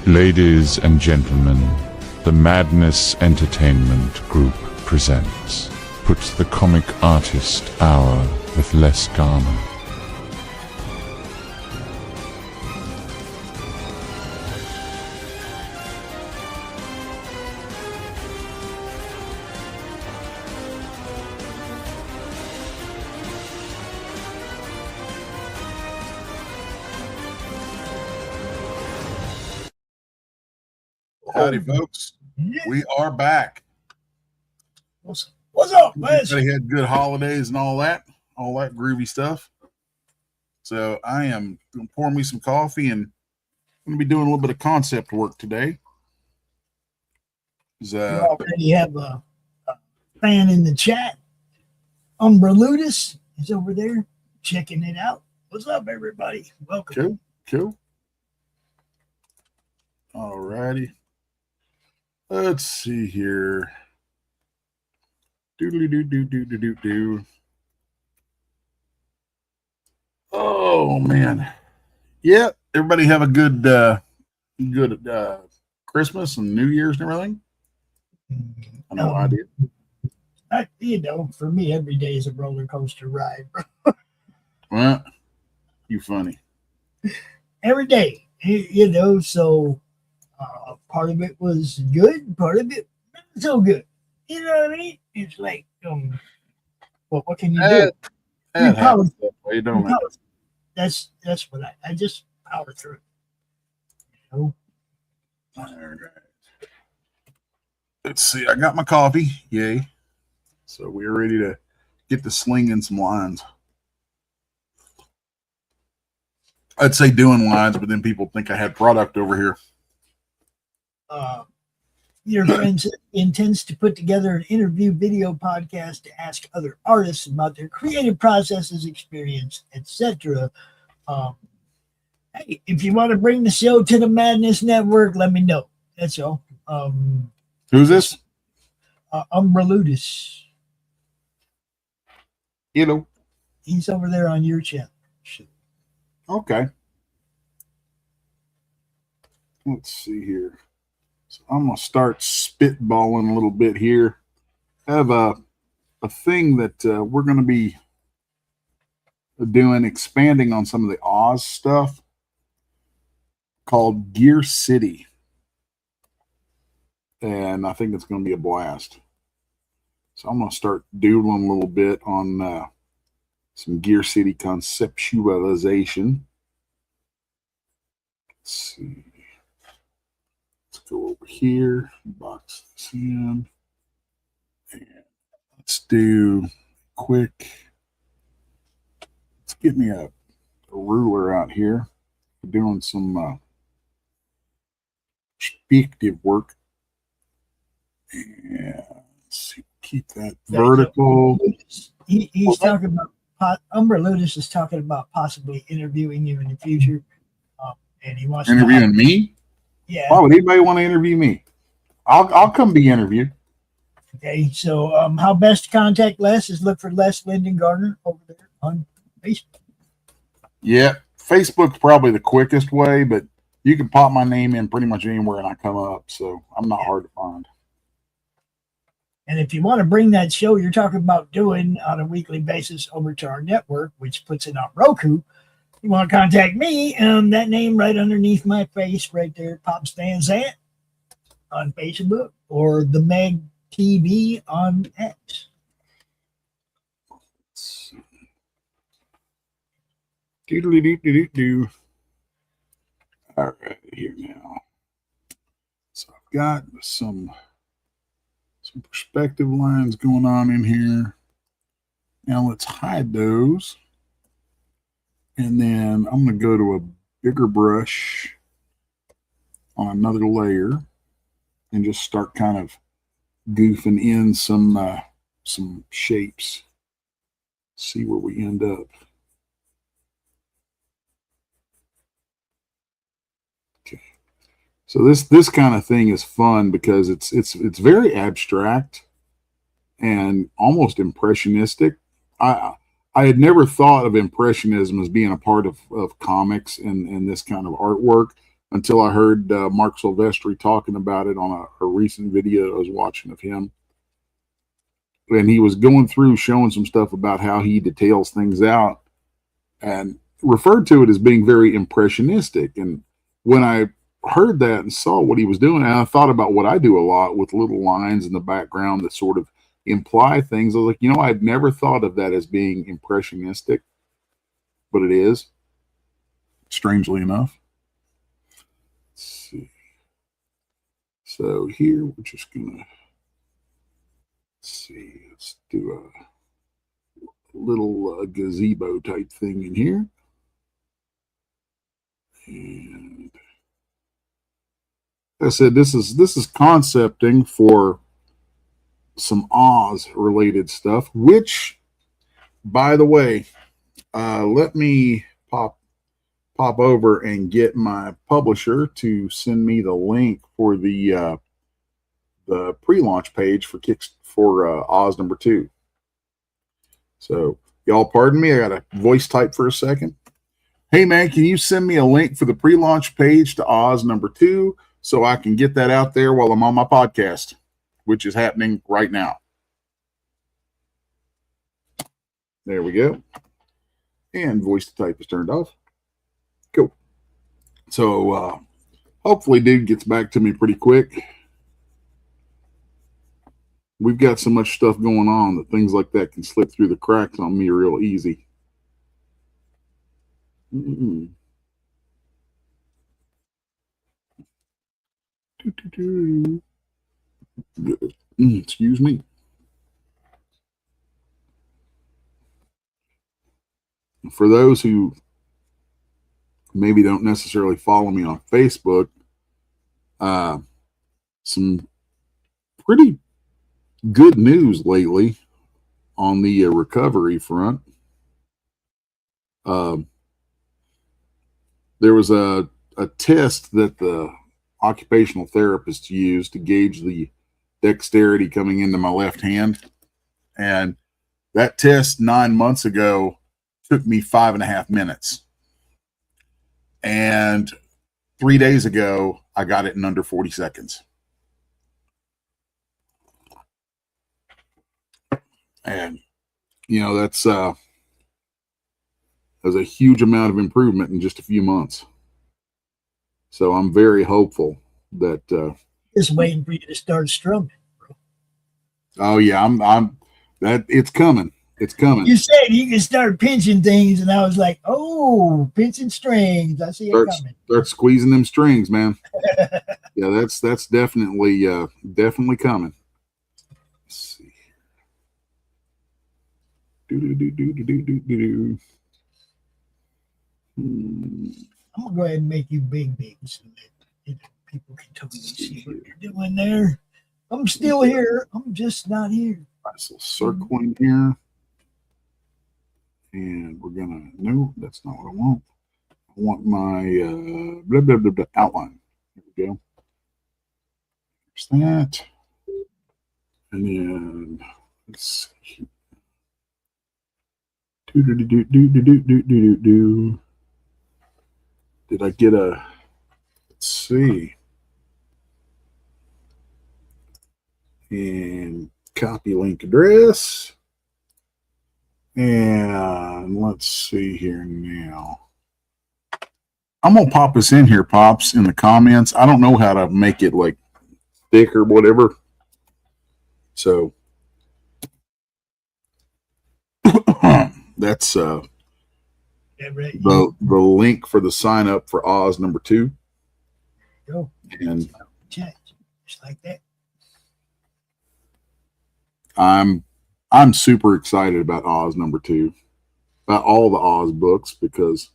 Ladies and gentlemen, the Madness Entertainment Group presents Puts the Comic Artist Hour with Les Garner. Howdy, folks. We are back. What's up, man? Everybody had good holidays and all that groovy stuff. So I am going to pour me some coffee and I'm going to be doing a little bit of concept work today. You already have a fan in the chat. Umbreludus is over there checking it out. What's up, everybody? Welcome. Cool. All righty. Let's see here. Doodly-doo-doo-doo-doo-doo. Oh, man. Yeah, everybody have a good Christmas and New Year's and everything? I know I did. For me, every day is a roller coaster ride, bro. Well, you funny. Every day, so part of it was good, part of it not so good. You know what I mean? It's like, what can you do? What you doing? That's what I just power through. All right. Let's see. I got my coffee. Yay. So we're ready to get to slinging some lines. I'd say doing lines, but then people think I had product over here. Your friend intends to put together an interview video podcast to ask other artists about their creative processes, experience, etc. Hey, if you want to bring the show to the Madness Network, let me know. That's all. Who's this? Umbreludus. He's over there on your channel. Okay. Let's see here. So I'm going to start spitballing a little bit here. I have a thing that we're going to be doing, expanding on some of the Oz stuff called Gear City. And I think it's going to be a blast. So I'm going to start doodling a little bit on some Gear City conceptualization. Let's see. Let's go over here, box this in, and let's do quick. Let's get me a ruler out here. We're doing some perspective work. And let's see, keep that vertical. He's talking about Umbreludus is talking about possibly interviewing you in the future, and he wants interviewing me. Yeah. Why would anybody want to interview me? I'll come be interviewed. Okay, so how best to contact Les is look for Les Lyndon Garner over there on Facebook. Yeah, Facebook's probably the quickest way, but you can pop my name in pretty much anywhere and I come up, so I'm not hard to find. And if you want to bring that show you're talking about doing on a weekly basis over to our network, which puts it on Roku, you want to contact me, that name right underneath my face right there, Pop Stan Zant on Facebook or the Meg TV on X. Doodly-doo-doo-doo-doo. All right, here now. So I've got some perspective lines going on in here. Now let's hide those. And then I'm going to go to a bigger brush on another layer and just start kind of goofing in some shapes. See where we end up. Okay. So this kind of thing is fun because it's very abstract and almost impressionistic. I had never thought of Impressionism as being a part of comics and this kind of artwork until I heard Mark Silvestri talking about it on a recent video I was watching of him. And he was going through showing some stuff about how he details things out and referred to it as being very impressionistic. And when I heard that and saw what he was doing, and I thought about what I do a lot with little lines in the background that sort of imply things, I was like, I'd never thought of that as being impressionistic, but it is, strangely enough. Let's see. So here we're just gonna see. Let's do a little gazebo type thing in here, and like I said, this is concepting for some Oz related stuff. Which, by the way, let me pop over and get my publisher to send me the link for the pre-launch page for Oz number 2. So y'all pardon me, I gotta voice type for a second. Hey man, can you send me a link for the pre-launch page to Oz number 2 so I can get that out there while I'm on my podcast, which is happening right now. There we go. And voice to type is turned off. Cool. So hopefully dude gets back to me pretty quick. We've got so much stuff going on that things like that can slip through the cracks on me real easy. Excuse me. For those who maybe don't necessarily follow me on Facebook, some pretty good news lately on the recovery front. There was a test that the occupational therapist used to gauge the dexterity coming into my left hand. And that test 9 months ago took me 5.5 minutes. And 3 days ago, I got it in under 40 seconds. And, that's a huge amount of improvement in just a few months. So I'm very hopeful that just waiting for you to start strumming, bro. Oh yeah, I'm that it's coming. It's coming. You said you can start pinching things, and I was like, oh, pinching strings. I see it coming. Start squeezing them strings, man. Yeah, that's definitely coming. Let's see. I'm gonna go ahead and make you big so that people can totally see what you're doing there. I'm still here. I'm just not here. Nice little circle in here. And we're gonna, no, that's not what I want. I want my blah, blah, blah, blah, outline. There we go. There's that. And then let's see. Did I get a, let's see. And copy link address. And let's see here now. I'm going to pop this in here, Pops, in the comments. I don't know how to make it like thick or whatever. So that's the link for the sign up for Oz number 2. Go. And just like that. I'm super excited about Oz number 2, about all the Oz books, because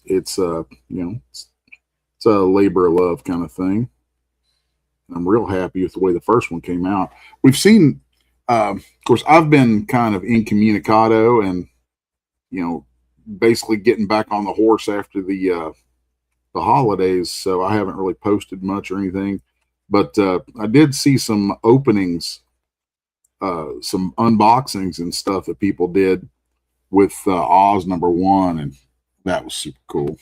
it's it's a labor of love kind of thing. I'm real happy with the way the first one came out. We've seen, of course, I've been kind of incommunicado and basically getting back on the horse after the holidays, so I haven't really posted much or anything. But I did see some openings. Some unboxings and stuff that people did with Oz number 1, and that was super cool.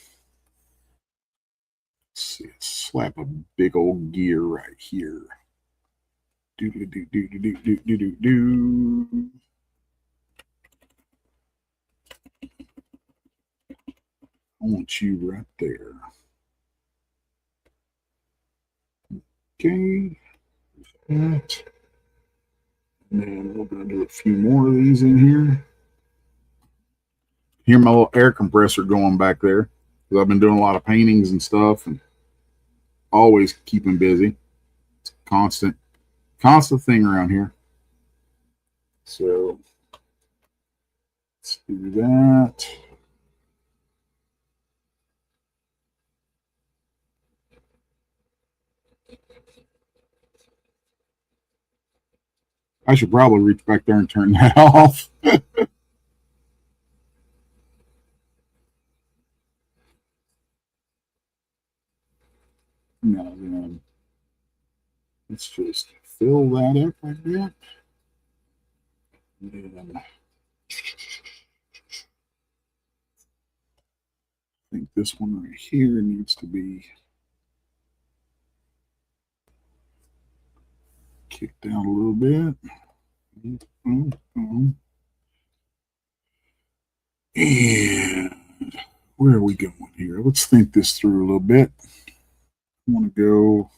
see, slap a big old gear right here. Do do do do do do do do do. I want you right there. Okay. That. And then we're going to do a few more of these in here. Hear my little air compressor going back there, because I've been doing a lot of paintings and stuff and always keeping busy. It's a constant thing around here. So let's do that. I should probably reach back there and turn that off. Now then, let's just fill that up like that. And then I think this one right here needs to be kicked down a little bit. And where are we going here? Let's think this through a little bit. I want to go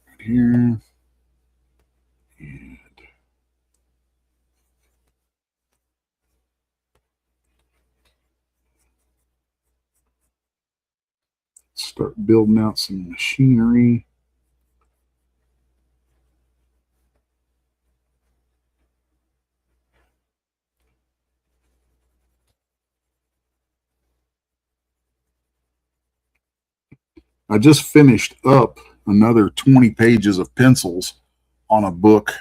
right here and start building out some machinery. I just finished up another 20 pages of pencils on a book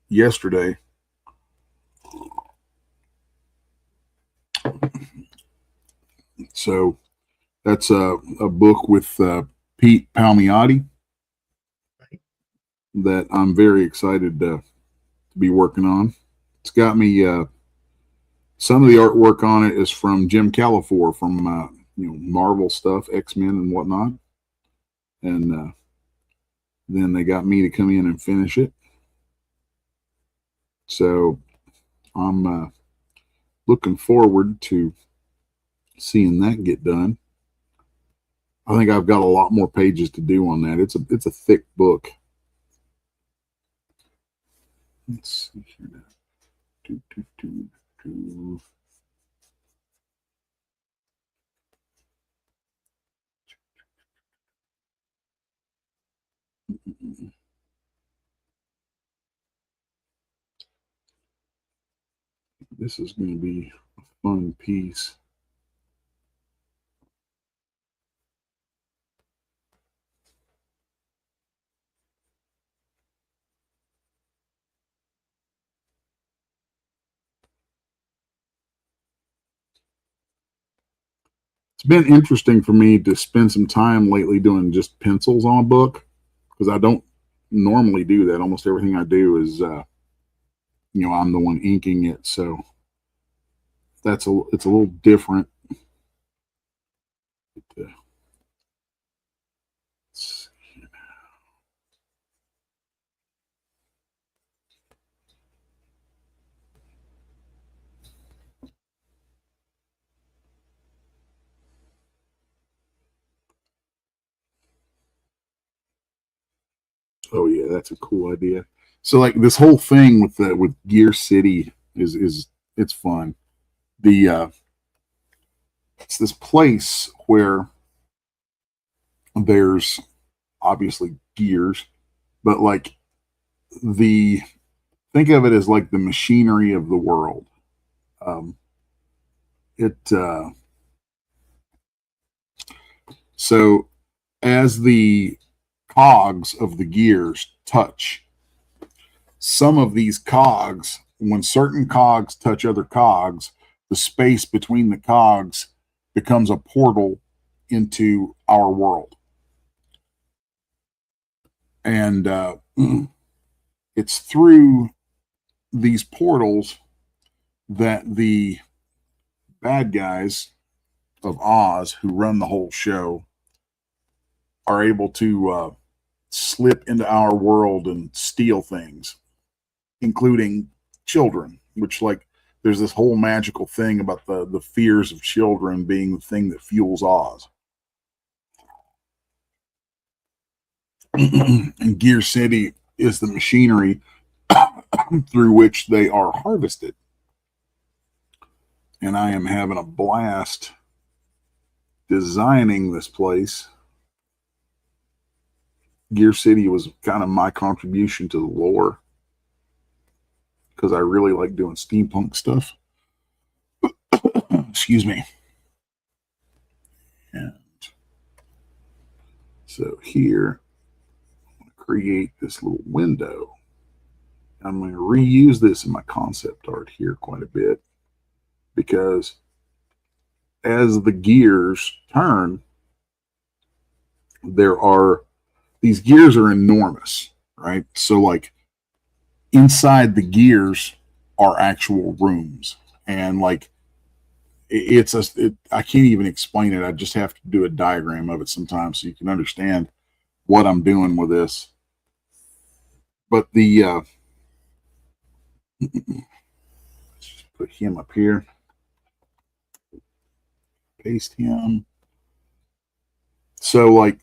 yesterday. So that's a book with Pete Palmiotti that I'm very excited to be working on. It's got me, some of the artwork on it is from Jim Calafor from Marvel stuff, X-Men and whatnot. And then they got me to come in and finish it. So I'm looking forward to seeing that get done. I think I've got a lot more pages to do on that. It's a thick book. Let's see here now. This is going to be a fun piece. It's been interesting for me to spend some time lately doing just pencils on a book, because I don't normally do that. Almost everything I do is, I'm the one inking it. So it's a little different. But, oh yeah, that's a cool idea. So like this whole thing with Gear City is it's fun. It's this place where there's obviously gears, but like think of it as like the machinery of the world. So as the cogs of the gears touch, some of these cogs, when certain cogs touch other cogs, the space between the cogs becomes a portal into our world. And it's through these portals that the bad guys of Oz who run the whole show are able to slip into our world and steal things, including children, which, like, there's this whole magical thing about the fears of children being the thing that fuels Oz. And Gear City is the machinery through which they are harvested. And I am having a blast designing this place. Gear City was kind of my contribution to the lore, because I really like doing steampunk stuff. Excuse me. And so here, I'm going to create this little window. I'm going to reuse this in my concept art here quite a bit, because as the gears turn, these gears are enormous, right? So, like, inside the gears are actual rooms, and like I can't even explain it. I just have to do a diagram of it sometimes so you can understand what I'm doing with this. But let's just put him up here, paste him. So, like,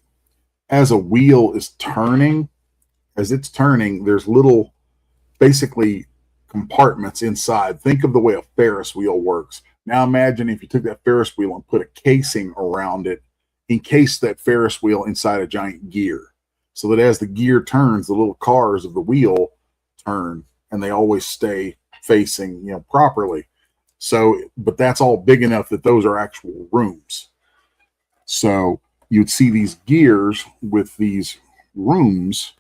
as a wheel is turning, as it's turning, there's little, basically, compartments inside. Think of the way a Ferris wheel works. Now imagine if you took that Ferris wheel and put a casing around it, encased that Ferris wheel inside a giant gear, so that as the gear turns, the little cars of the wheel turn, and they always stay facing, properly. So, but that's all big enough that those are actual rooms. So you'd see these gears with these rooms,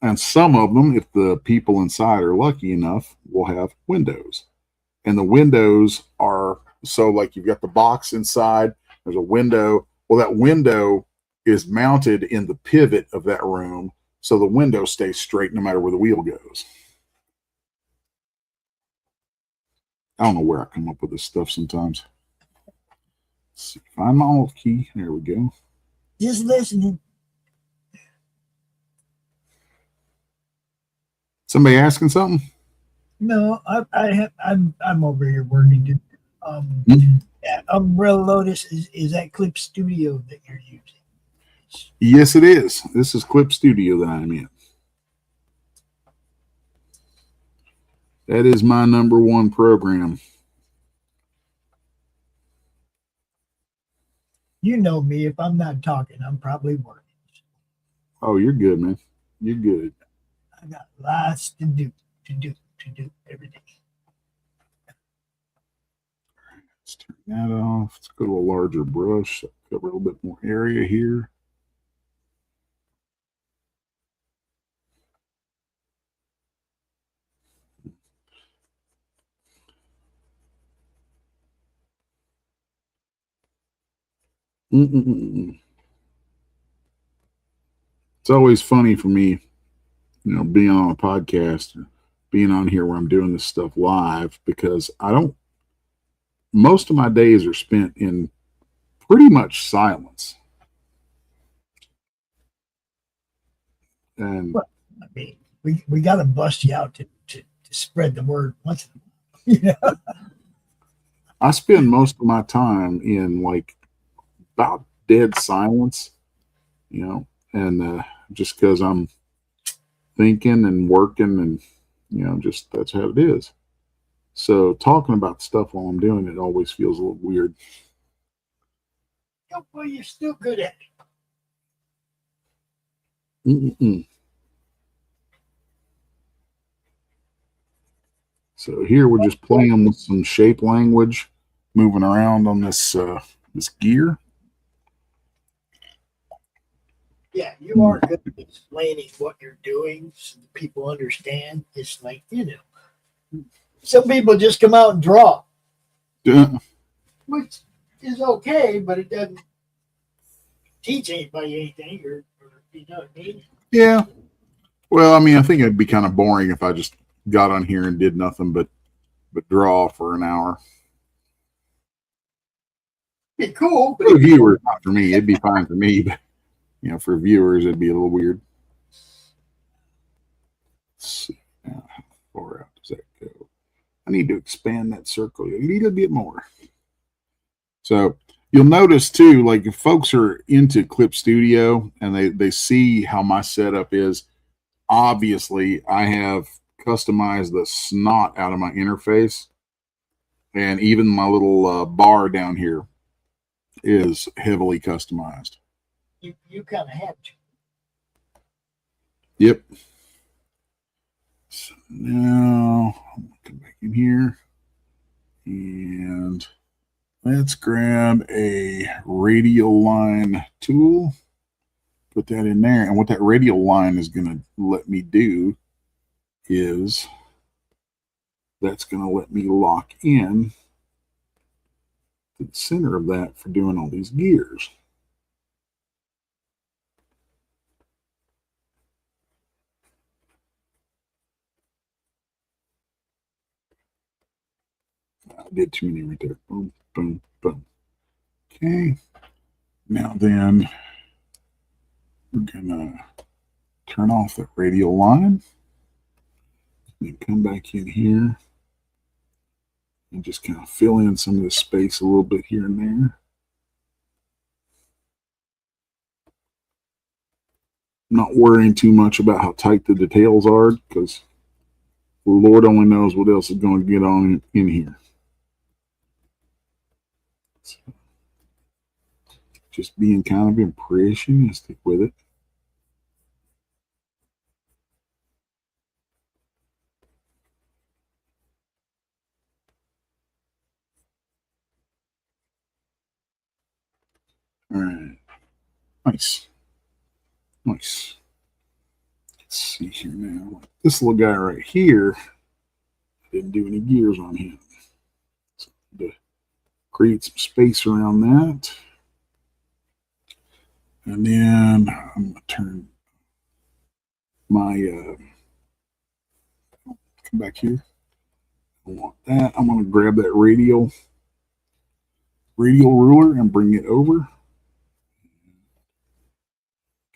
and some of them, if the people inside are lucky enough, will have windows. And the windows are, so like you've got the box inside, there's a window. Well, that window is mounted in the pivot of that room, so the window stays straight no matter where the wheel goes. I don't know where I come up with this stuff sometimes. Let's see, find my alt key. There we go. Just listening. Somebody asking something? No, I'm over here working. Yeah, Umbrella Lotus, is that Clip Studio that you're using? Yes, it is. This is Clip Studio that I'm in. That is my #1 program. You know me. If I'm not talking, I'm probably working. Oh, you're good, man. You're good. I got lots to do every day. Let's turn that off. Let's go to a larger brush. Cover a little bit more area here. It's always funny for me, being on a podcast, being on here where I'm doing this stuff live, because most of my days are spent in pretty much silence. And well, I mean, we got to bust you out to spread the word once in a while. I spend most of my time in like about dead silence, and just because I'm thinking and working, and just that's how it is. So talking about stuff while I'm doing it always feels a little weird. Well, you're still good at it. So here we're just playing with some shape language, moving around on this this gear. Yeah, you are good at explaining what you're doing so that people understand. It's like, some people just come out and draw, which is okay, but it doesn't teach anybody anything, or you know what I mean? Yeah. Well, I mean, I think it'd be kind of boring if I just got on here and did nothing but draw for an hour. Be cool, but For viewers, not for me. It'd be fine for me, but you know, for viewers, it'd be a little weird. Let's see now, how far out does that go? I need to expand that circle a little bit more. So you'll notice too, like if folks are into Clip Studio and they see how my setup is, obviously I have customized the snot out of my interface, and even my little bar down here is heavily customized. you kind of have to. Yep. So now I'm going to come back in here and let's grab a radial line tool, put that in there. And what that radial line is going to let me do is that's going to let me lock in to the center of that for doing all these gears. I did too many right there. Boom, boom, boom. Okay. Now then, we're going to turn off that radial line. And come back in here and just kind of fill in some of the space a little bit here and there. Not worrying too much about how tight the details are, because the Lord only knows what else is going to get on in here. So, just being kind of impressionistic with it. All right. Nice. Nice. Let's see here now. This little guy right here, I didn't do any gears on him. So to create some space around that. And then I'm going to turn my, come back here. I want that. I'm going to grab that radial ruler and bring it over.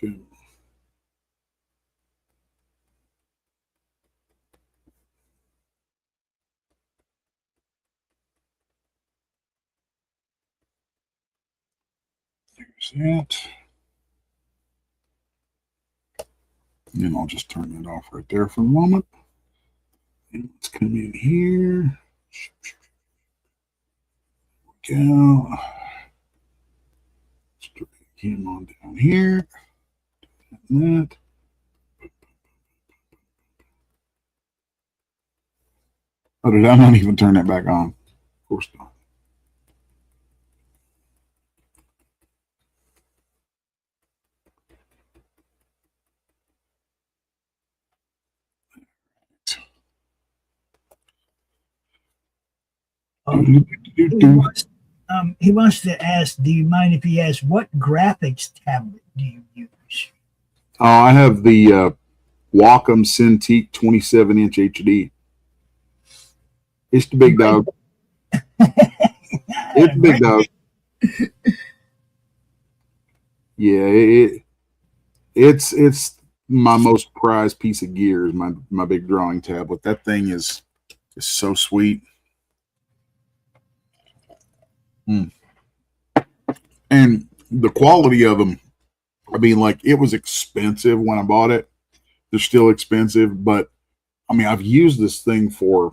Good. There's that. And then I'll just turn that off right there for a moment. And let's come in here. There we go. Let's drag him on down here. And that. Oh, did I not even turn that back on? Of course not. He wants to ask, do you mind if he asks, what graphics tablet do you use? I have the Wacom Cintiq 27-inch HD. It's the big dog. It's the big dog. Yeah, it's my most prized piece of gear is my big drawing tablet. That thing is so sweet. And the quality of them, I mean, like, it was expensive when I bought it. They're still expensive, but I mean, I've used this thing for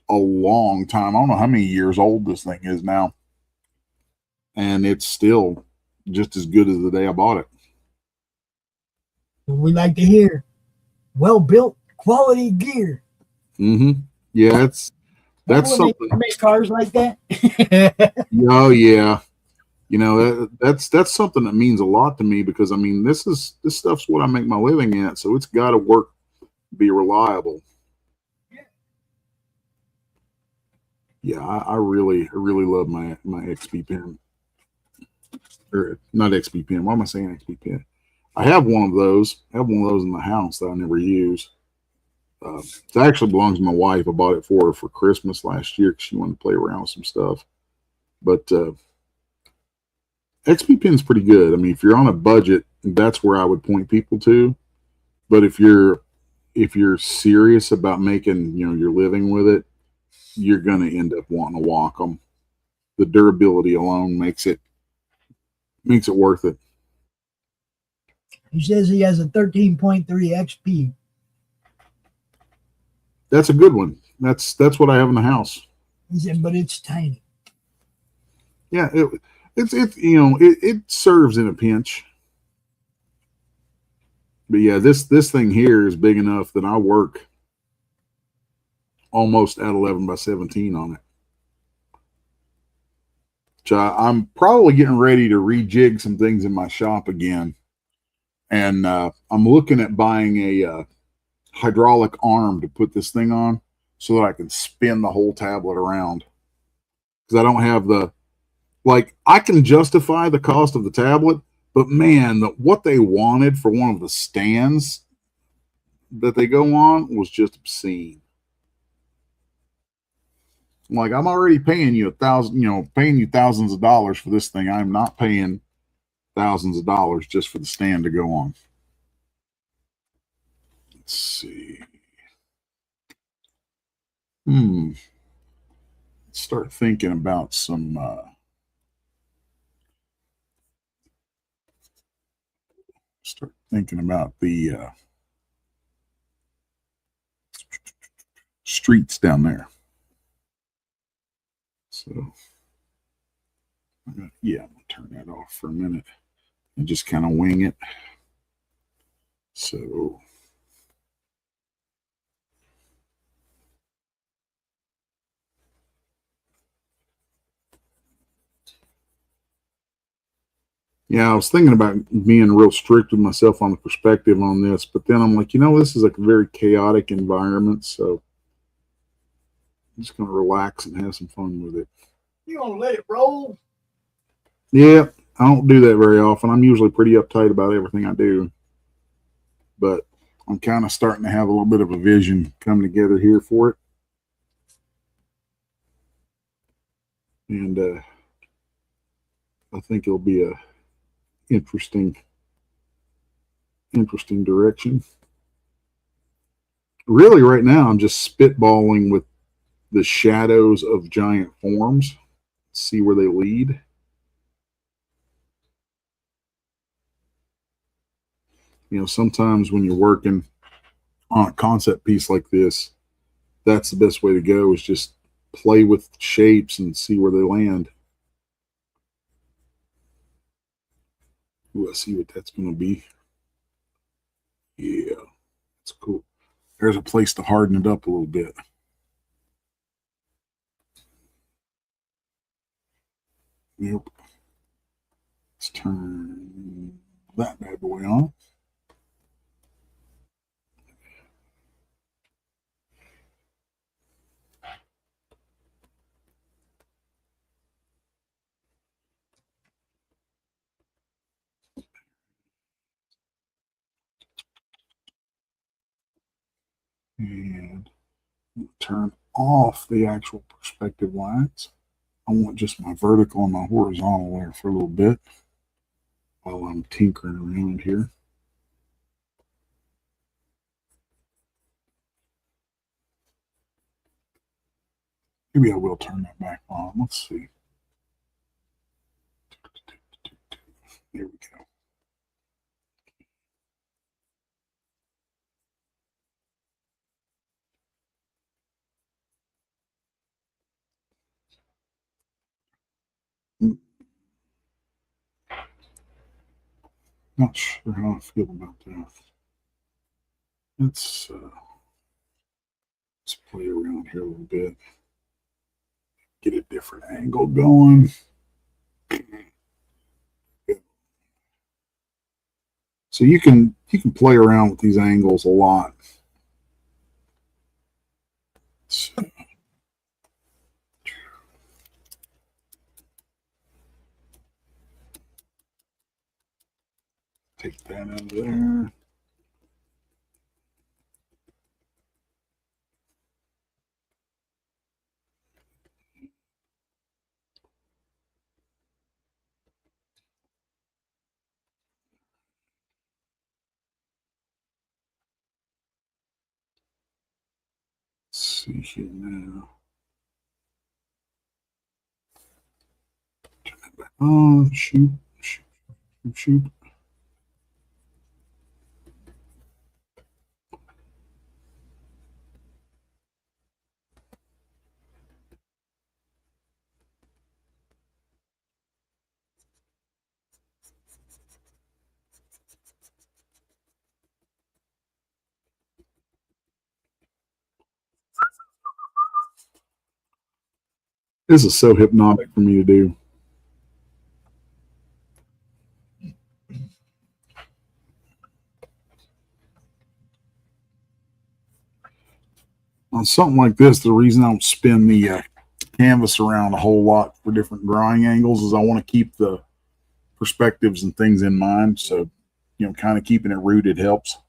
a long time. I don't know how many years old this thing is now, and it's still just as good as the day I bought it. We like to hear well-built quality gear. Yeah, that's something. Makes cars like that. Oh yeah, you know, that's something that means a lot to me, because I mean, this stuff's what I make my living at, so it's got to work, be reliable. Yeah, I really love my XP pen, or not XP pen. Why am I saying XP pen? I have one of those. I have one of those in the house that I never use. It actually belongs to my wife. I bought it for her for Christmas last year because she wanted to play around with some stuff. But XP Pen's pretty good. I mean, if you're on a budget, that's where I would point people to. But if you're serious about making your living with it, you're going to end up wanting to Wacom. The durability alone makes it worth it. He says he has a 13.3 XP. That's a good one. That's what I have in the house. He said, but it's tiny. Yeah, it serves in a pinch. But yeah, this thing here is big enough that I work almost at 11 by 17 on it. So I'm probably getting ready to rejig some things in my shop again. And I'm looking at buying a hydraulic arm to put this thing on so that I can spin the whole tablet around. Because I don't have I can justify the cost of the tablet, but man, what they wanted for one of the stands that they go on was just obscene. Like, I'm already paying you thousands of dollars for this thing. I'm not paying thousands of dollars just for the stand to go on. Let's see. Let's start thinking about some the streets down there. So I'm gonna turn that off for a minute and just kind of wing it. So yeah, I was thinking about being real strict with myself on the perspective on this, but then I'm like, this is like a very chaotic environment, so I'm just going to relax and have some fun with it. You gonna let it roll? Yeah, I don't do that very often. I'm usually pretty uptight about everything I do, but I'm kind of starting to have a little bit of a vision come together here for it. And I think it'll be a interesting direction. Really, right now, I'm just spitballing with the shadows of giant forms. See where they lead. Sometimes when you're working on a concept piece like this, that's the best way to go, is just play with shapes and see where they land. Ooh, I see what that's going to be. Yeah, that's cool. There's a place to harden it up a little bit. Yep. Let's turn that bad boy on. And turn off the actual perspective lines. I want just my vertical and my horizontal there for a little bit while I'm tinkering around here. Maybe I will turn that back on. Let's see. There we go. Not sure how I feel about that. Let's play around here a little bit. Get a different angle going. So you can play around with these angles a lot. So, take that out of there. see here now. Turn that back on. Shoot. This is so hypnotic for me to do. On something like this, the reason I don't spin the canvas around a whole lot for different drawing angles is I want to keep the perspectives and things in mind. So, kind of keeping it rooted helps.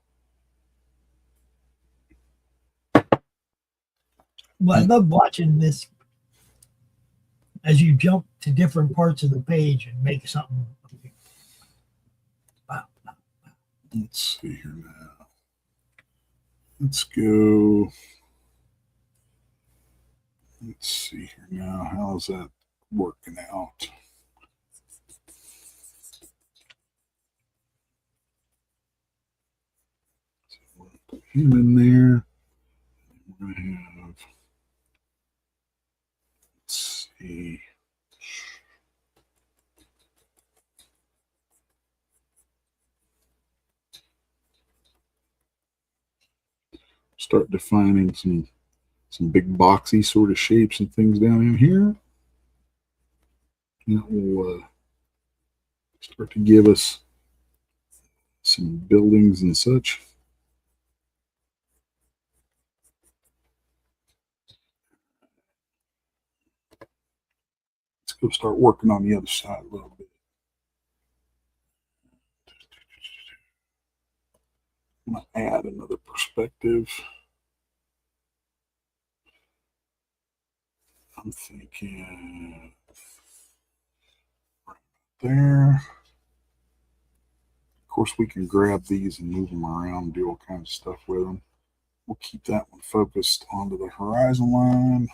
Well, I love watching this as you jump to different parts of the page and make something. Wow. Let's see here now. Let's go. Let's see here now. How's that working out? So we'll put him in there. We're going to have, let's see. Start defining some big boxy sort of shapes and things down in here. That will start to give us some buildings and such. Let's go start working on the other side a little bit. I'm going to add another perspective. I'm thinking right there. Of course, we can grab these and move them around, do all kinds of stuff with them. We'll keep that one focused onto the horizon line.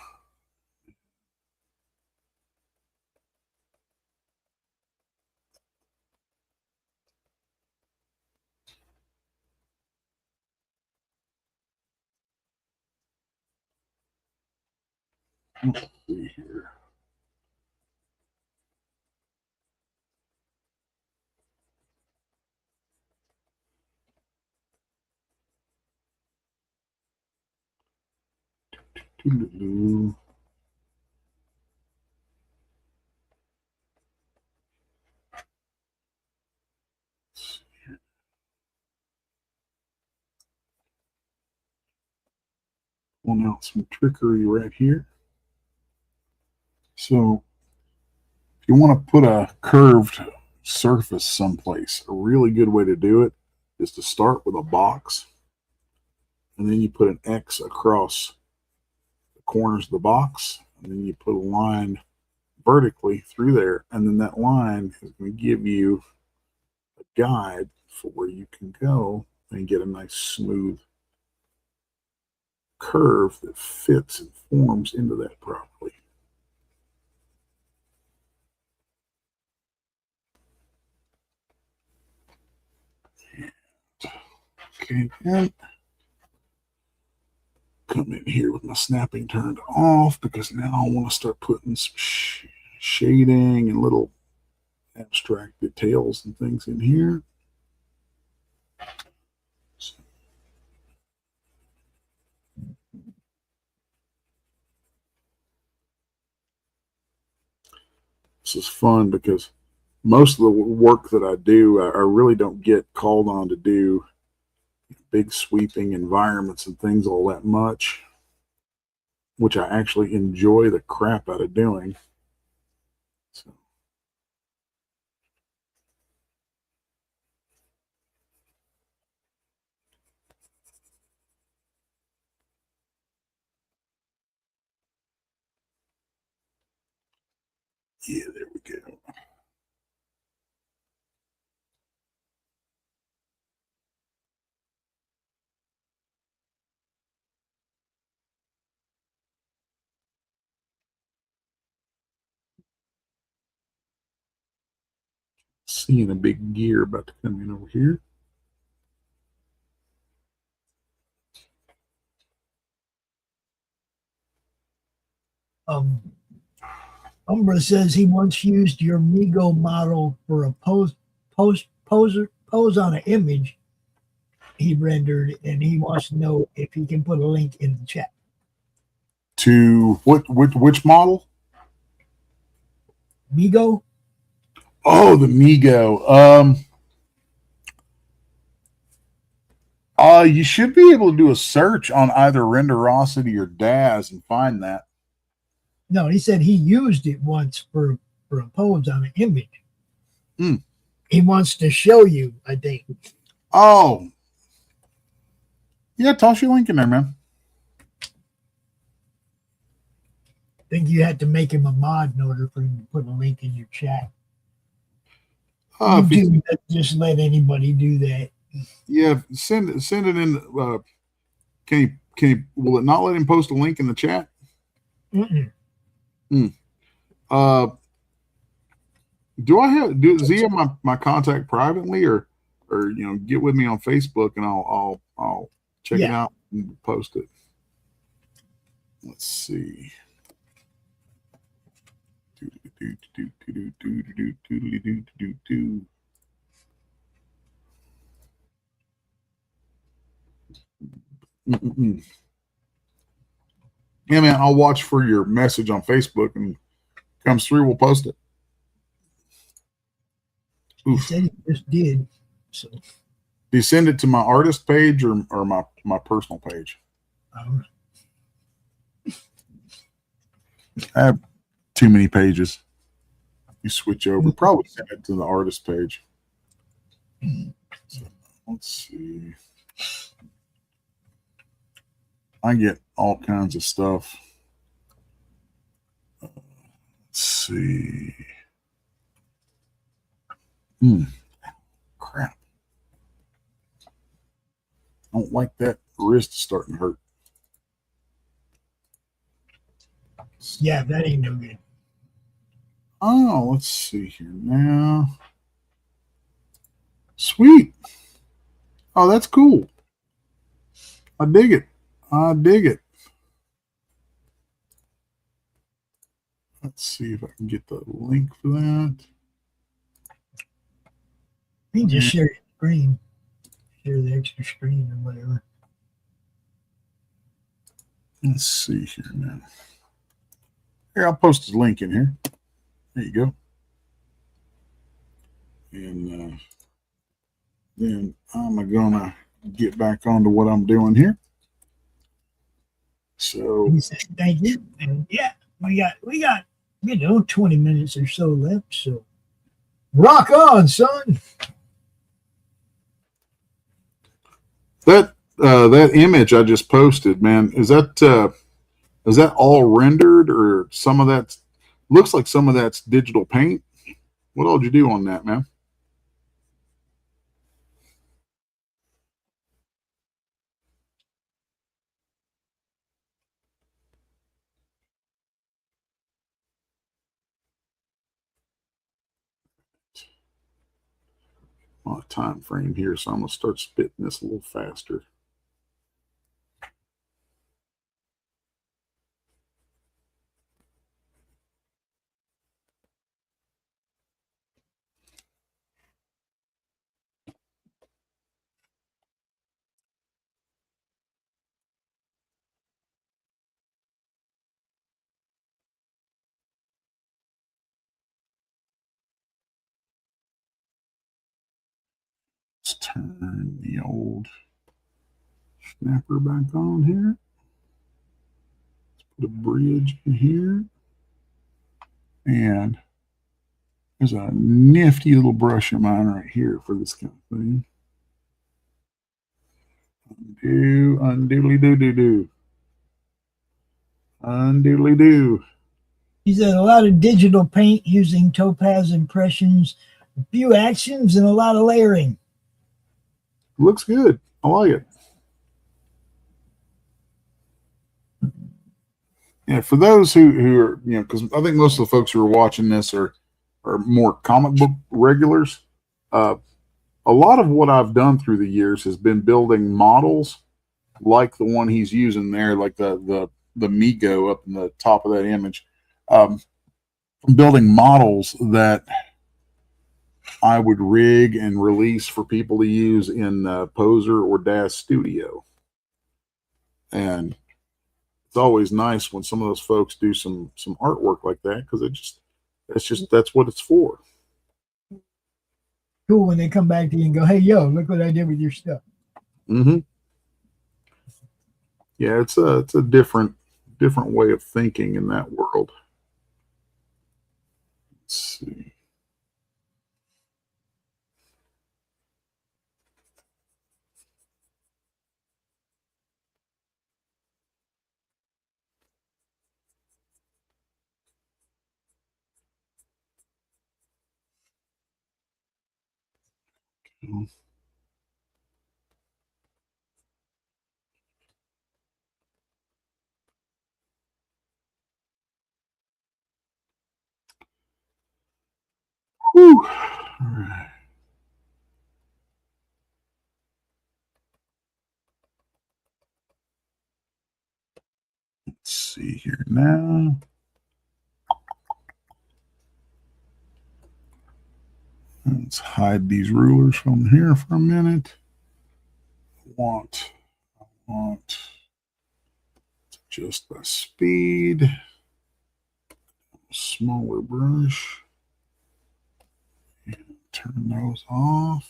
Let's see here. Doo-doo-doo. Pulling out some trickery right here. So if you want to put a curved surface someplace, a really good way to do it is to start with a box, and then you put an X across the corners of the box, and then you put a line vertically through there, and then that line is going to give you a guide for where you can go and get a nice smooth curve that fits and forms into that properly. Okay, and come in here with my snapping turned off because now I want to start putting some shading and little abstract details and things in here. This is fun because most of the work that I do, I really don't get called on to do big sweeping environments and things all that much, which I actually enjoy the crap out of doing. So. Yeah, there we go. seeing a big gear about to come in over here. Umbra says he once used your Migo model for a pose on an image he rendered, and he wants to know if he can put a link in the chat. To which model? Migo? Oh, the Migo. You should be able to do a search on either Renderosity or Daz and find that. No, he said he used it once for a pose on an image. He wants to show you, I think. Oh. Yeah, toss your link in there, man. I think you had to make him a mod in order for him to put a link in your chat. Just let anybody do that. Yeah, send it in. Can you? Will it not let him post a link in the chat? Does he have my contact privately, or get with me on Facebook and I'll check it out and post it. Let's see. Yeah, man, I'll watch for your message on Facebook, and comes through, we'll post it. He said he just did. So, do you send it to my artist page or my personal page? I have too many pages. You switch over. Probably send it to the artist page. So, let's see. I get all kinds of stuff. Let's see. Crap. I don't like that wrist starting to hurt. Yeah, that ain't no good. Oh, let's see here now. Sweet. Oh, that's cool. I dig it. Let's see if I can get the link for that. You can just share your screen. Share the extra screen or whatever. Let's see here now. Here, I'll post the link in here. There you go. And then I'm gonna get back onto what I'm doing here. So thank you. And yeah, we got 20 minutes or so left. So rock on, son. That image I just posted, man, is that all rendered, or some of that looks like some of that's digital paint? What all did you do on that, man? On a time frame here, so I'm gonna start spitting this a little faster. Let's turn the old snapper back on here. Let's put a bridge in here. And there's a nifty little brush of mine right here for this kind of thing. Undoodly-doo-doo-doo. Undoodly-doo. He said a lot of digital paint using topaz impressions, a few actions, and a lot of layering. Looks good. I like it. Yeah, for those who are, because I think most of the folks who are watching this are more comic book regulars. A lot of what I've done through the years has been building models like the one he's using there, like the Migo up in the top of that image. Building models that I would rig and release for people to use in Poser or DAZ Studio. And it's always nice when some of those folks do some artwork like that, because that's what it's for. Cool when they come back to you and go, "Hey, yo, look what I did with your stuff." Mm-hmm. Yeah, it's a different way of thinking in that world. Let's see. Whew. All right. Let's see here now. Let's hide these rulers from here for a minute. I want just by speed, smaller brush, and turn those off.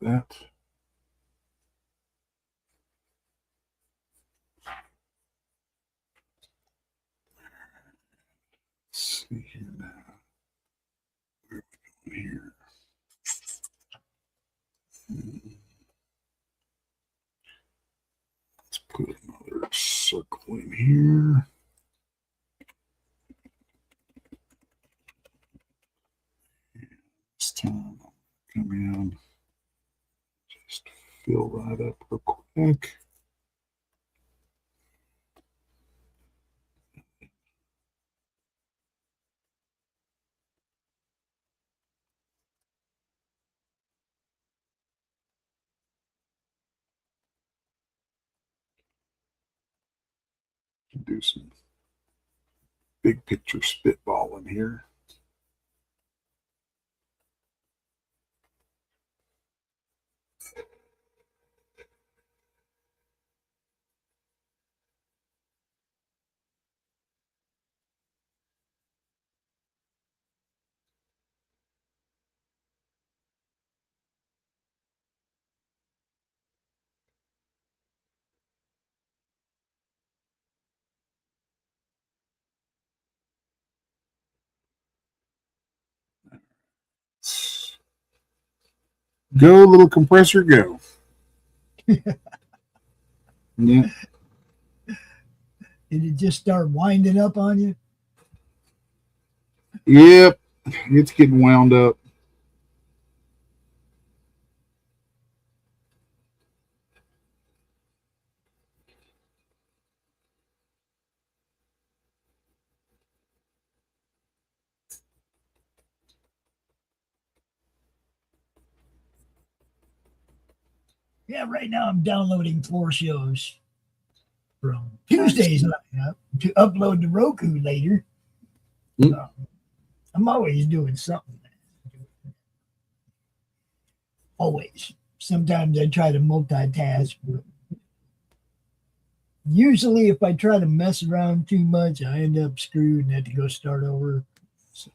Like that. Let's see here now. Where are we going here? Let's put another circle in here. This time I'll come in, just fill that up real quick. Do some big picture spitballing here. Go, little compressor, go. Yeah. Did it just start winding up on you? Yep. It's getting wound up. Yeah, right now I'm downloading 4 shows from Tuesdays night to upload to Roku later. I'm always doing something. Always. Sometimes I try to multitask, but usually if I try to mess around too much, I end up screwed and have to go start over. So,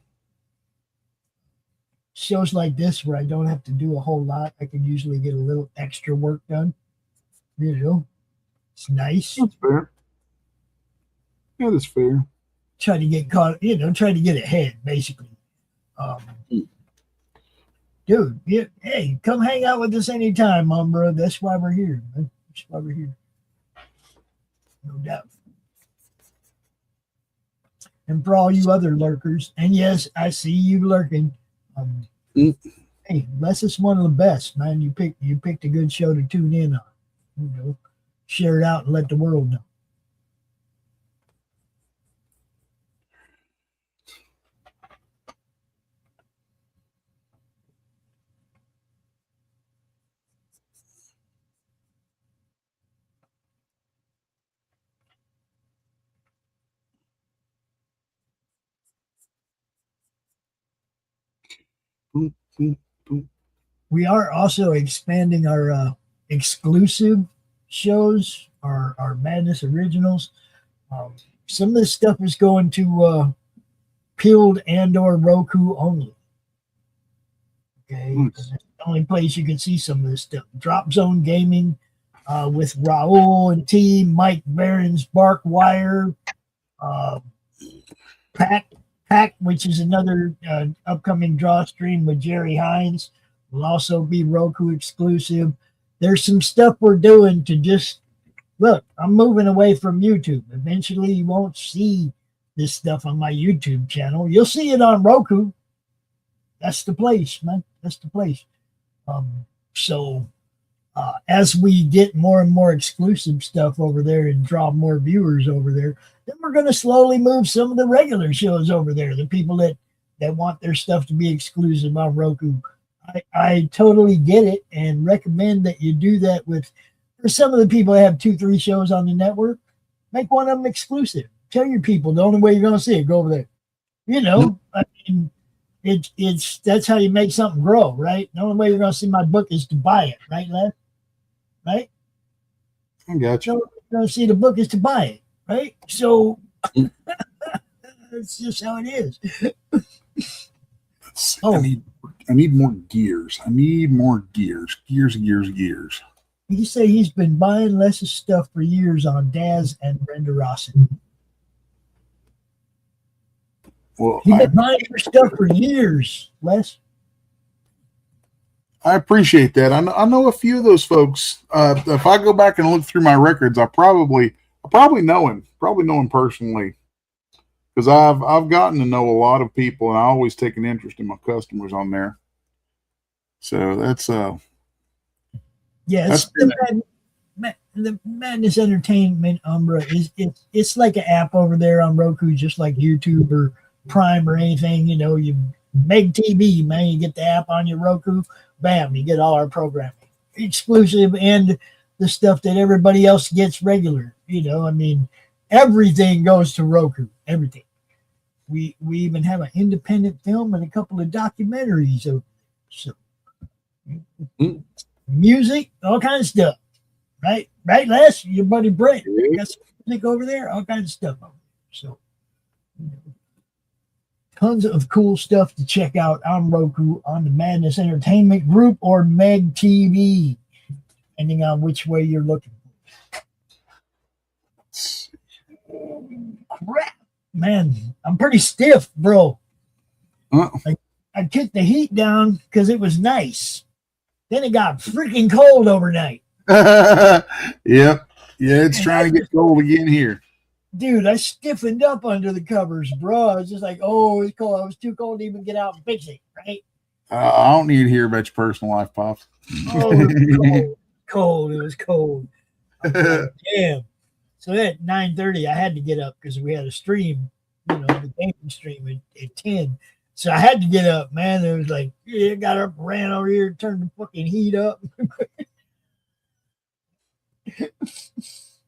shows like this where I don't have to do a whole lot, I can usually get a little extra work done. You know, it's nice. That's fair. That is fair. Try to get caught, try to get ahead, basically. Dude, hey, come hang out with us anytime, Mom, bro. That's why we're here, man. That's why we're here. No doubt. And for all you other lurkers, and yes, I see you lurking. Hey, Les is one of the best, man. You picked a good show to tune in on. You know, share it out and let the world know. Boom, boom, boom. We are also expanding our exclusive shows, our Madness Originals. Some of this stuff is going to Peeled and/or Roku only. Okay, Nice. that's the only place you can see some of this stuff. Drop Zone Gaming with Raul and T, Mike Barron's Bark Wire, Pack, which is another upcoming draw stream with Jerry Hines, will also be Roku exclusive. There's some stuff we're doing to just look. I'm moving away from YouTube. Eventually, you won't see this stuff on my YouTube channel. You'll see it on Roku. That's the place, man. That's the place. So as we get more and more exclusive stuff over there and draw more viewers over there, then we're going to slowly move some of the regular shows over there. The people that want their stuff to be exclusive on Roku. I totally get it and recommend that you do that with, for some of the people that have 2-3 shows on the network, make one of them exclusive. Tell your people the only way you're going to see it, go over there. You know, I mean, it's that's how you make something grow, right? The only way you're going to see my book is to buy it, right, Les? Right? I got you. The only way you're going to see the book is to buy it, right? So that's just how it is. I need more gears. I need more gears. Gears. You say he's been buying Les's stuff for years on Daz and Brenda Rawson. Well, He's been buying your stuff for years, Les. I appreciate that. I know a few of those folks. If I go back and look through my records, I probably know him. Probably know him personally, because I've gotten to know a lot of people, and I always take an interest in my customers on there. So that's yes. The Madness Entertainment Umbra it's like an app over there on Roku, just like YouTube or Prime or anything. You know, you Meg TV, man, you get the app on your Roku, bam, you get all our programming exclusive and the stuff that everybody else gets regular. You know, I mean, everything goes to Roku. Everything. We even have an independent film and a couple of documentaries. So music, all kinds of stuff. Right, Les? Your buddy Brent. Got some music over there, all kinds of stuff over there. So tons of cool stuff to check out on Roku, on the Madness Entertainment Group, or Meg TV, depending on which way you're looking. Crap, man, I'm pretty stiff, bro. I kicked the heat down because it was nice. Then it got freaking cold overnight. Yep. Yeah, it's trying to get cold again here. Dude, I stiffened up under the covers, bro. I was just like, oh, it's cold. I was too cold to even get out and fix it, right? I don't need to hear about your personal life, Pops. Oh, it was cold. It was cold. Like, damn. So at 9:30, I had to get up because we had a stream, you know, the gaming stream at 10. So I had to get up, man. It was like, yeah, got up, ran over here, turned the fucking heat up.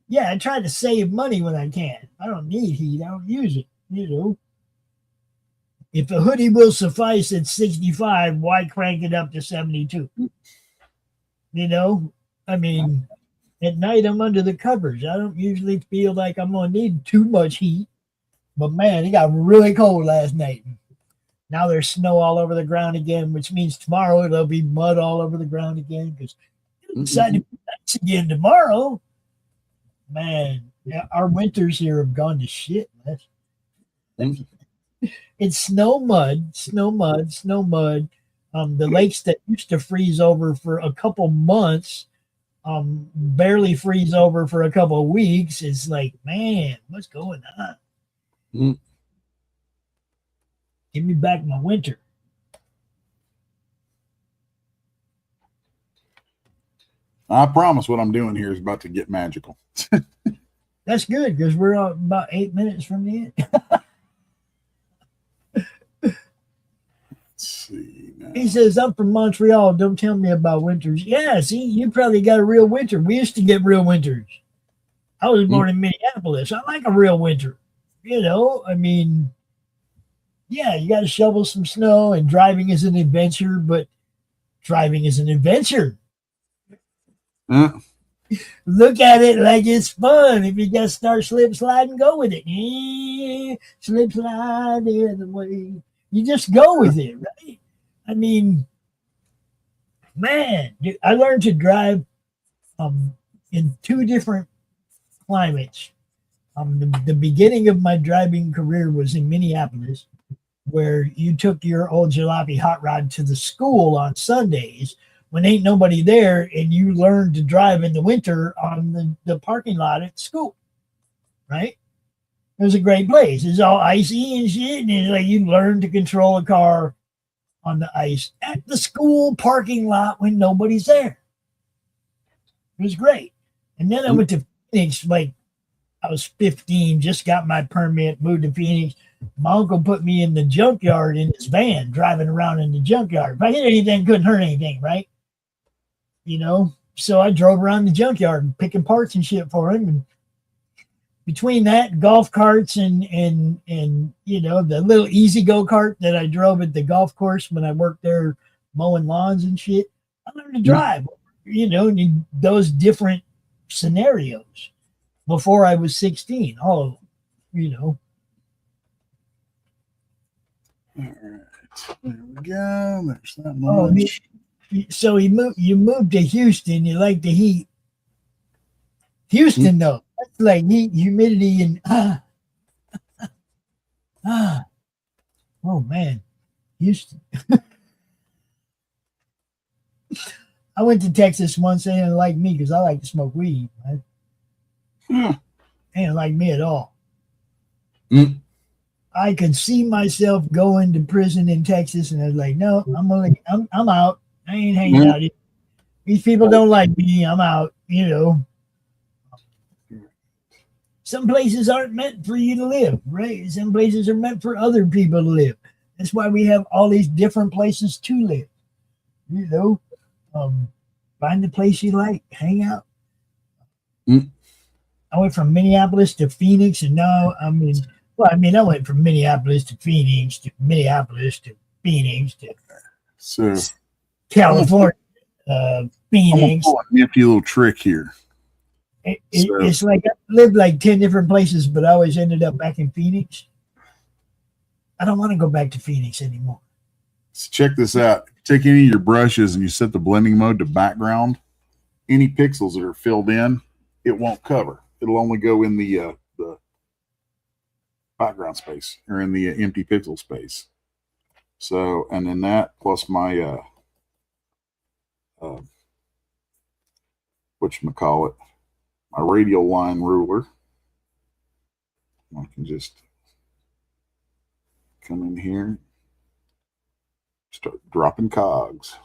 Yeah, I try to save money when I can. I don't need heat. I don't use it, you know. If a hoodie will suffice at 65, why crank it up to 72? You know, I mean, at night I'm under the covers. I don't usually feel like I'm going to need too much heat. But, man, it got really cold last night. Now there's snow all over the ground again, which means tomorrow it'll be mud all over the ground again because it's decided to be nice again tomorrow. Man, our winters here have gone to shit. It's snow, mud. The lakes that used to freeze over for a couple months, barely freeze over for a couple of weeks. It's like, man, what's going on? Give me back my winter. I promise what I'm doing here is about to get magical. That's good because we're about 8 minutes from the end. Let's see. Now. He says, I'm from Montreal. Don't tell me about winters. Yeah, see, you probably got a real winter. We used to get real winters. I was born in Minneapolis. I like a real winter. You know, I mean, yeah, you got to shovel some snow, and driving is an adventure, but driving is an adventure. Look at it like it's fun. If you got to start slip sliding, go with it. Yeah, slip slide the other way. You just go with it, right? I mean, man, dude, I learned to drive in 2 different climates. The beginning of my driving career was in Minneapolis, where you took your old jalopy hot rod to the school on Sundays when ain't nobody there, and you learned to drive in the winter on the parking lot at school, right? It was a great place. It's all icy and shit, and it's like you learn to control a car on the ice at the school parking lot when nobody's there. It was great. And then I went to Phoenix, like I was 15, just got my permit, moved to Phoenix. My uncle put me in the junkyard in his van, driving around in the junkyard. If I hit anything, couldn't hurt anything, right? You know, so I drove around the junkyard picking parts and shit for him. And between that, golf carts and you know, the little easy go-kart that I drove at the golf course when I worked there mowing lawns and shit, I learned to drive, you know, in those different scenarios before I was 16, all of them, you know. All right, there we go. There's that much. So you moved to Houston. You like the heat. Houston, though, that's like heat, humidity, and oh man, Houston. I went to Texas once. They didn't like me because I like to smoke weed. Right? They didn't like me at all. I could see myself going to prison in Texas, and I was like, no, I'm out. I ain't hanging out here. These people don't like me. I'm out, you know. Some places aren't meant for you to live, right? Some places are meant for other people to live. That's why we have all these different places to live. You know, find the place you like, hang out. I went from Minneapolis to Phoenix, and now I went from Minneapolis to Phoenix to Minneapolis to Phoenix to California, Phoenix. I'm gonna pull a nifty little trick here. It's like I lived like 10 different places, but I always ended up back in Phoenix. I don't want to go back to Phoenix anymore. So check this out. Take any of your brushes and you set the blending mode to background. Any pixels that are filled in, it won't cover. It'll only go in the background space or in the empty pixel space. So, and then that plus my whatchamacallit, my radial line ruler. I can just come in here, start dropping cogs.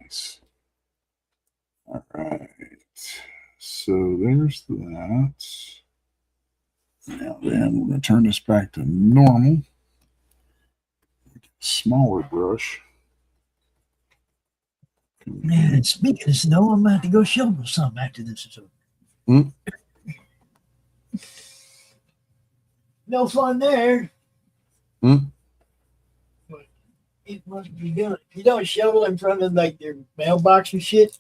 Nice. All right. So there's that. Now then, we're going to turn this back to normal. Smaller brush. Man, speaking of snow, I'm about to go shovel some after this is over. No fun there. But it must be done. If you don't shovel in front of like their mailbox and shit,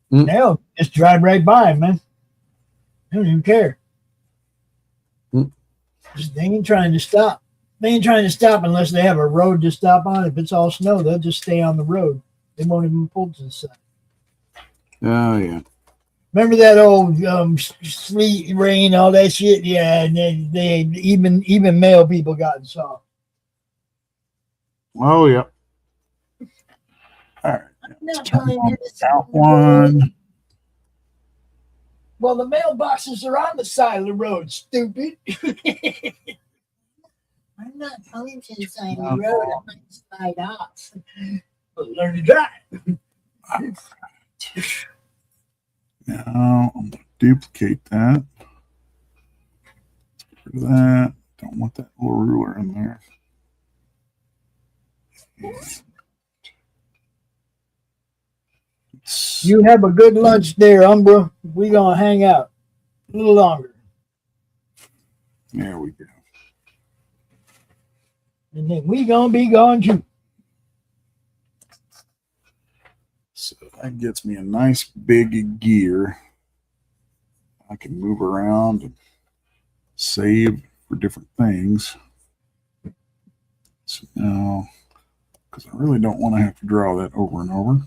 they'll just drive right by, man. They don't even care. They ain't trying to stop. They ain't trying to stop unless they have a road to stop on. If it's all snow, they'll just stay on the road. They won't even pull to the side. Oh, yeah. Remember that old sleet, rain, all that shit? Yeah, and then they even male people got soft. Oh, yeah. All right. I'm not Turn telling on you the to south one. Well, the mailboxes are on the side of the road, stupid. I'm not telling you to the side of the road. I might slide off. But learn to drive. Now I'm going to duplicate that. Get rid of that. Don't want that little ruler in there. You have a good lunch there, Umbra. We're going to hang out a little longer. There we go. And then we going to be gone too. So that gets me a nice big gear. I can move around and save for different things. So now, because I really don't want to have to draw that over and over.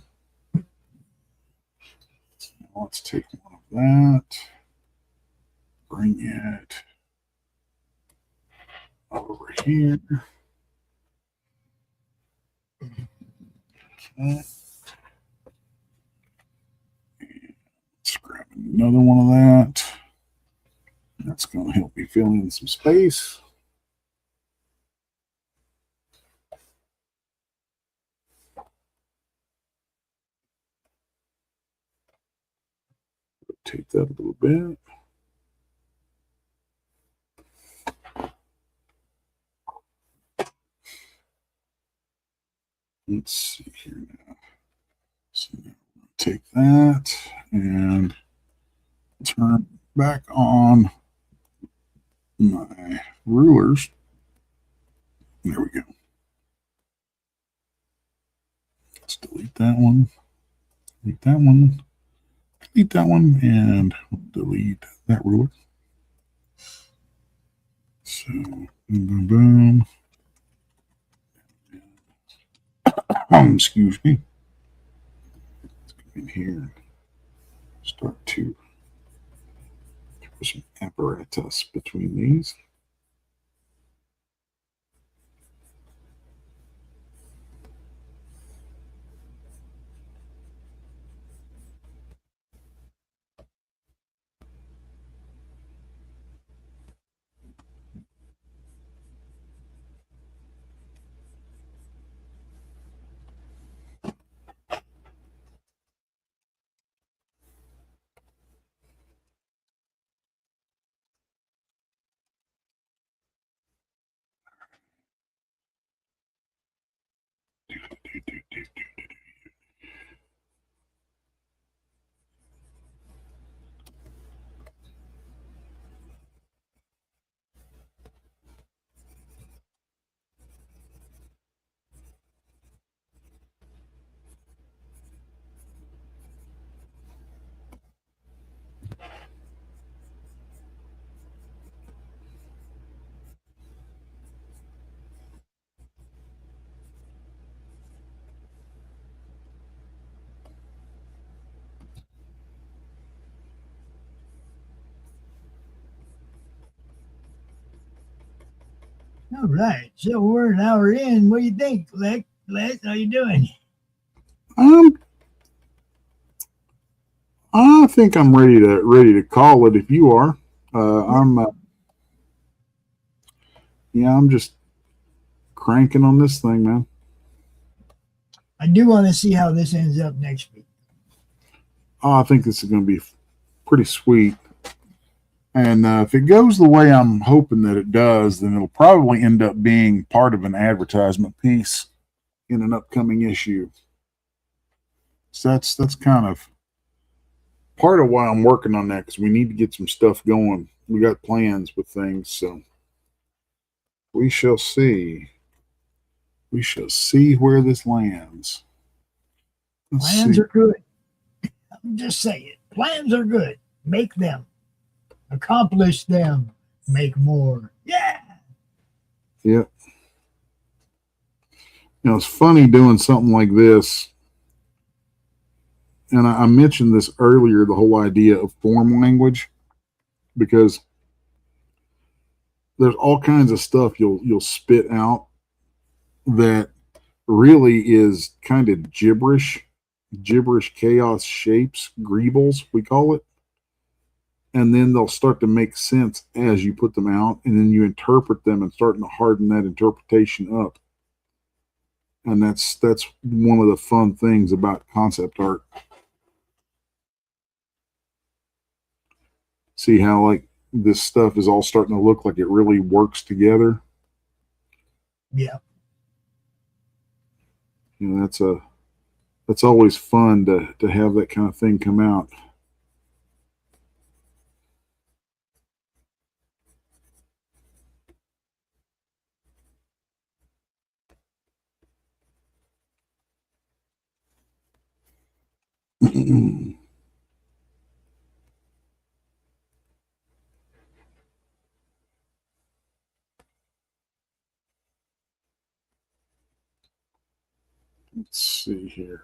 So now let's take one of that, bring it over here. Okay. Let's grab another one of that. That's going to help me fill in some space. Rotate that a little bit. Let's see here now. So now take that and turn back on my rulers. There we go. Let's delete that one. Delete that one. Delete that one, and delete that ruler. So boom, boom, boom. Excuse me. Let's go in here and start to throw some apparatus between these. All right. So we're an hour in. What do you think, Lex? How you doing? I think I'm ready to call it. If you are, I'm just cranking on this thing, man. I do want to see how this ends up next week. I think this is going to be pretty sweet. And if it goes the way I'm hoping that it does, then it'll probably end up being part of an advertisement piece in an upcoming issue. So that's kind of part of why I'm working on that, because we need to get some stuff going. We got plans with things, so we shall see. We shall see where this lands. Plans are good. I'm just saying. Plans are good. Make them. Accomplish them. Make more. Yeah. Yeah. You know, it's funny doing something like this. And I mentioned this earlier, the whole idea of form language, because there's all kinds of stuff you'll spit out that really is kind of gibberish chaos shapes, greebles, we call it. And then they'll start to make sense as you put them out, and then you interpret them and starting to harden that interpretation up. And that's one of the fun things about concept art. See how like this stuff is all starting to look like it really works together. Yeah. You know, that's always fun to have that kind of thing come out. Let's see here.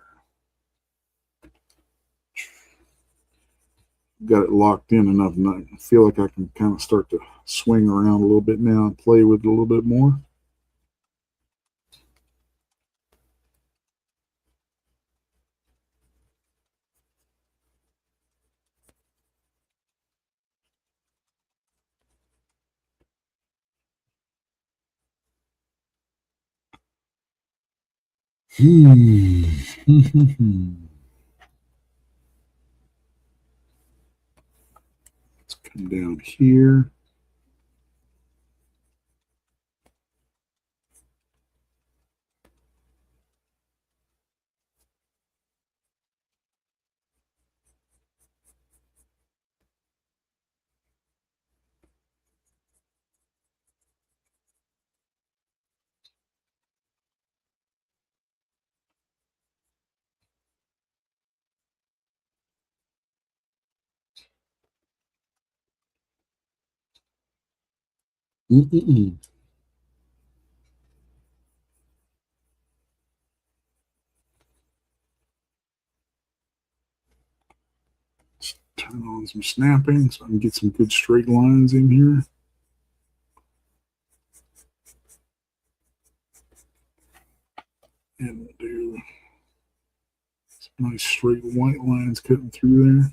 Got it locked in enough, and I feel like I can kind of start to swing around a little bit now and play with it a little bit more. Let's come down here. Mm-mm-mm. Let's turn on some snapping so I can get some good straight lines in here. And do some nice straight white lines cutting through there.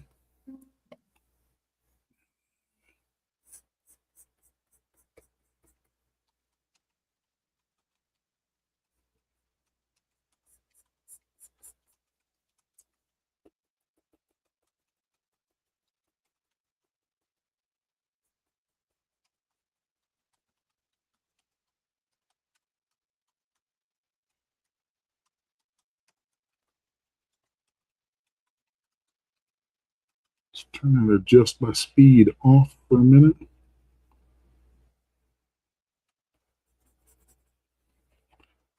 Let's turn that adjust by speed off for a minute.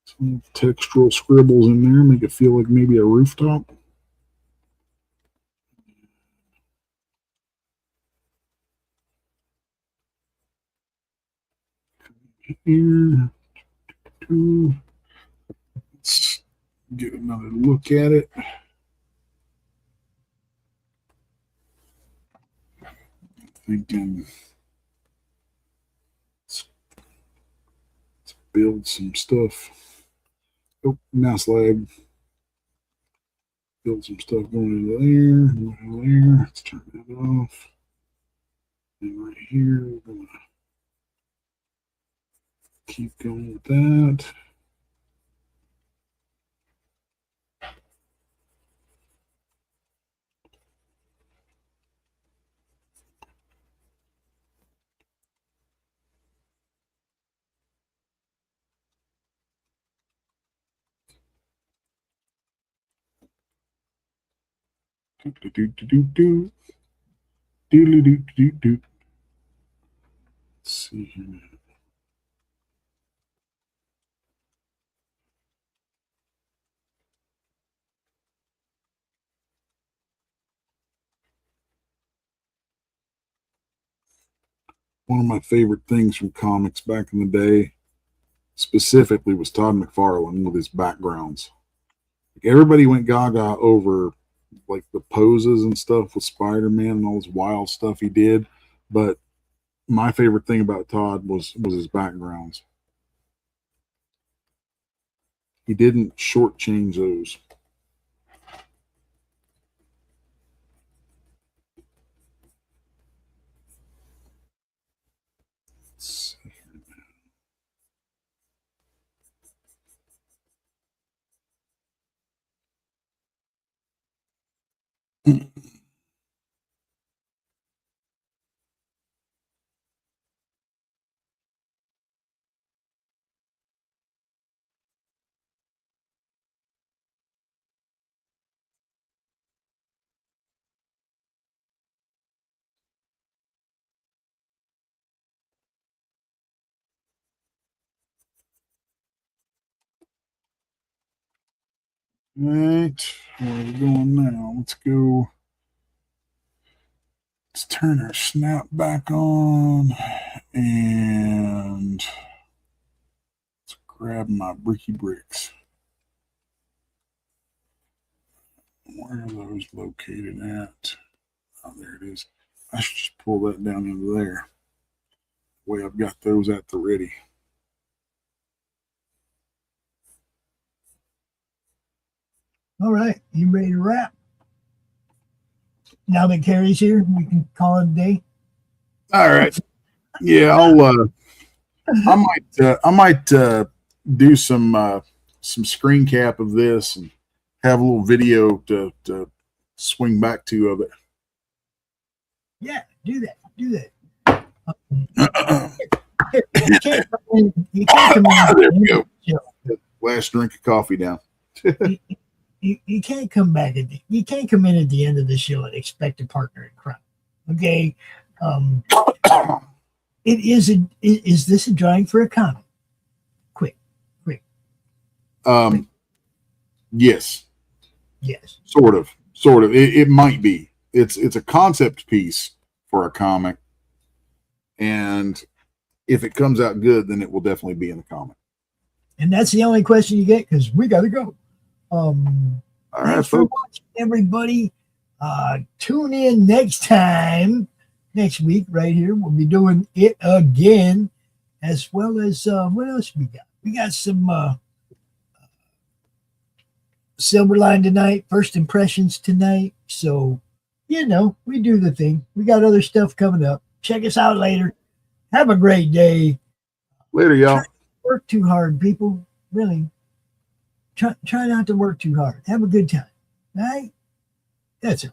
Some textural scribbles in there, make it feel like maybe a rooftop. Here, let's get another look at it. Thinking, let's build some stuff. Oh, mouse lag. Build some stuff going into there. Let's turn that off. And right here, we're going to keep going with that. Do. Do. Let's see here. One of my favorite things from comics back in the day specifically was Todd McFarlane with his backgrounds. Like, everybody went gaga over like the poses and stuff with Spider-Man and all this wild stuff he did, but my favorite thing about Todd was his backgrounds. He didn't shortchange those. Let's see here. All right, where are we going now? Let's go. Let's turn our snap back on and let's grab my bricky bricks. Where are those located at? Oh, there it is. I should just pull that down into there. The way I've got those at the ready. All right, you ready to wrap? Now that Carrie's here, we can call it a day. All right. Yeah, I might do some screen cap of this and have a little video to swing back to of it. Yeah, do that. Do that. You can't come in. You can't come in. There we go. Last drink of coffee down. You can't come back you can't come in at the end of the show and expect a partner in crime. Okay. Is this a drawing for a comic? Quick. Yes. Yes. Sort of. It might be. It's a concept piece for a comic, and if it comes out good, then it will definitely be in the comic. And that's the only question you get, because we gotta go. All right, thanks for watching, everybody. Tune in next week, right here. We'll be doing it again, as well as what else we got? We got some Silverline tonight, first impressions tonight. So, we do the thing. We got other stuff coming up. Check us out later. Have a great day. Later, y'all. Work too hard, people. Really. Try not to work too hard. Have a good time. All right? That's it.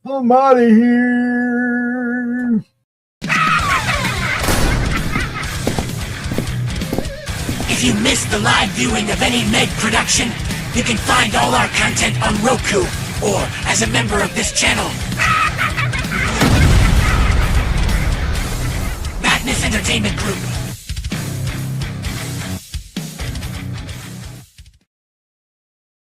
I'm out of here. If you missed the live viewing of any Meg production, you can find all our content on Roku or as a member of this channel. Madness Entertainment Group.